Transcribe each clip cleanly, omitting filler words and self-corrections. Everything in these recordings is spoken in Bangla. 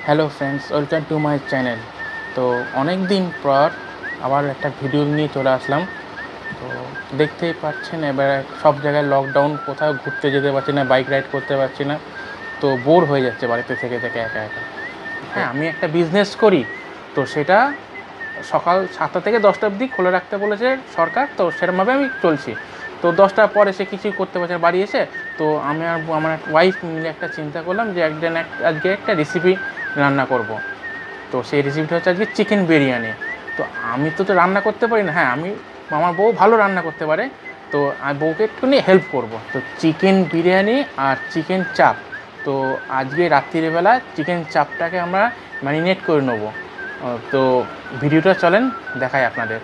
Hello friends, welcome to my channel. তো অনেক দিন পর আবার একটা ভিডিও নিয়ে চলে আসলাম। তো দেখতেই পাচ্ছেন এবার সব জায়গায় লকডাউন, কোথাও ঘুরতে যেতে পারছি না, বাইক রাইড করতে পারছি না। তো বোর হয়ে যাচ্ছে বাড়িতে থেকে থেকে একা একা। হ্যাঁ, আমি একটা বিজনেস করি, তো সেটা সকাল 7টা থেকে 10টা অবধি খুলে রাখতে বলেছে সরকার। তো সেরকমভাবে আমি চলছি। তো 10টার পর এসে কিছুই করতে পারছি না বাড়ি এসে। তো আমি আর আমার ওয়াইফ মিলে একটা চিন্তা করলাম যে আজকে একটা রেসিপি রান্না করব। তো সেই রেসিপিটা হচ্ছে আজকে চিকেন বিরিয়ানি। তো আমি তো রান্না করতে পারি না। হ্যাঁ, আমার বউ ভালো রান্না করতে পারে। তো আমি বউকে একটুখানি হেল্প করব। তো চিকেন বিরিয়ানি আর চিকেন চাপ। তো আজকে রাত্রিবেলা চিকেন চাপটাকে আমরা ম্যারিনেট করে নেব। তো ভিডিওটা চলেন দেখাই আপনাদের।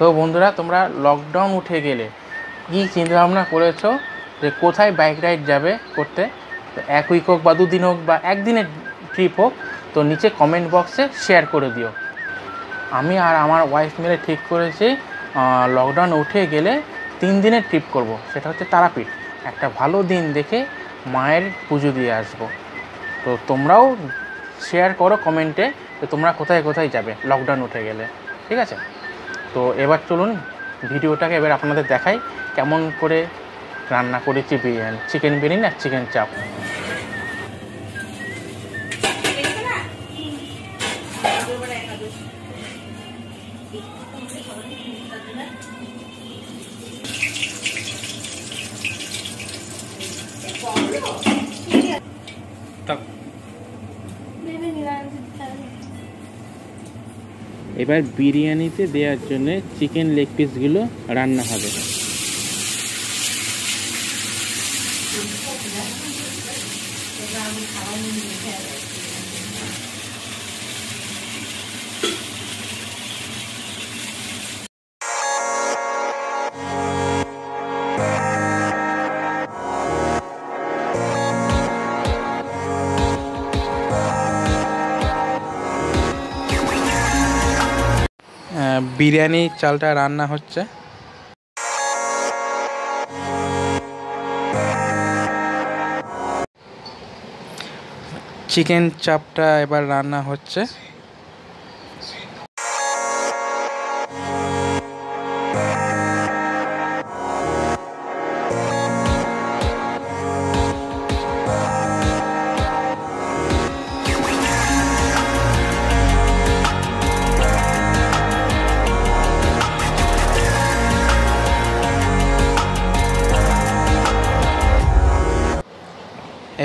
তো বন্ধুরা, তোমরা লকডাউন উঠে গেলে কী চিন্তাভাবনা করেছো যে কোথায় বাইক রাইড যাবে করতে? তো 1 উইক হোক বা 2 দিন হোক বা একদিনের ট্রিপ হোক, তো নিচে কমেন্ট বক্সে শেয়ার করে দিও। আমি আর আমার ওয়াইফ মিলে ঠিক করেছি লকডাউন উঠে গেলে 3 দিনের ট্রিপ করব। সেটা হচ্ছে তারাপীঠ। একটা ভালো দিন দেখে মায়ের পুজো দিয়ে আসবো। তো তোমরাও শেয়ার করো কমেন্টে যে তোমরা কোথায় কোথায় যাবে লকডাউন উঠে গেলে। ঠিক আছে? তো এবার চলুন ভিডিওটাকে এবার আপনাদের দেখাই কেমন করে রান্না করেছি বিরিয়ানি, চিকেন বিরিয়ানি আর চিকেন চাপ। এবার বিরিয়ানিতে দেওয়ার জন্য চিকেন লেগ পিসগুলো রান্না হবে। বিরিয়ানি চালটা রান্না হচ্ছে। চিকেন চাপটা এবার রান্না হচ্ছে।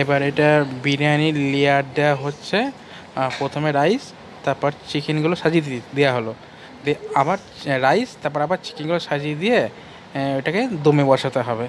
এবার এটা বিরিয়ানির লেয়ার দেওয়া হচ্ছে। প্রথমে রাইস, তারপর চিকেনগুলো সাজিয়ে দেওয়া হলো, দিয়ে আবার রাইস, তারপর আবার চিকেনগুলো সাজিয়ে দিয়ে ওটাকে দমে বসাতে হবে।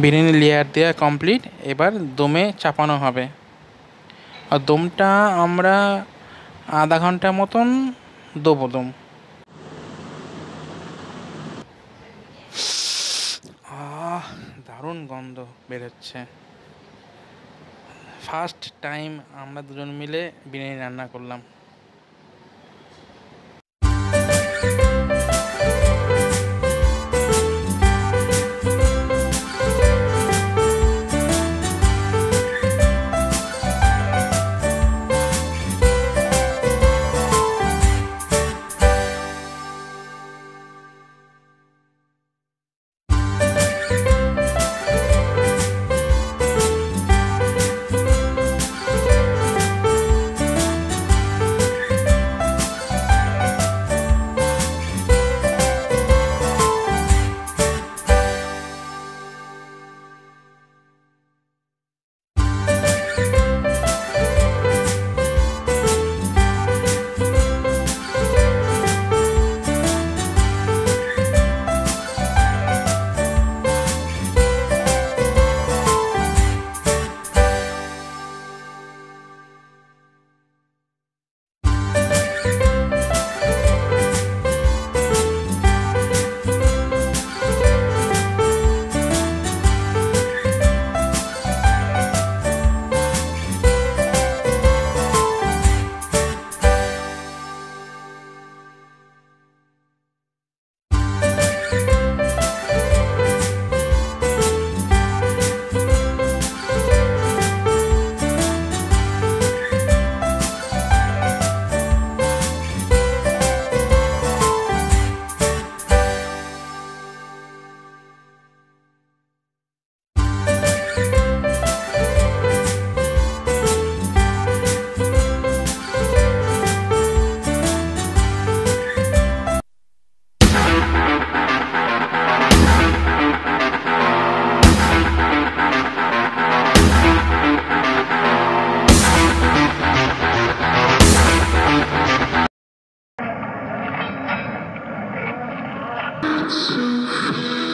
বিরিয়ানি লেয়ার দেওয়া কমপ্লিট। এবার দমে চাপানো হবে। আর দমটা আমরা আধা ঘন্টা মতন দেবো দম। দারুণ গন্ধ বেরোচ্ছে। ফার্স্ট টাইম আমরা দুজন মিলে বিরিয়ানি রান্না করলাম। So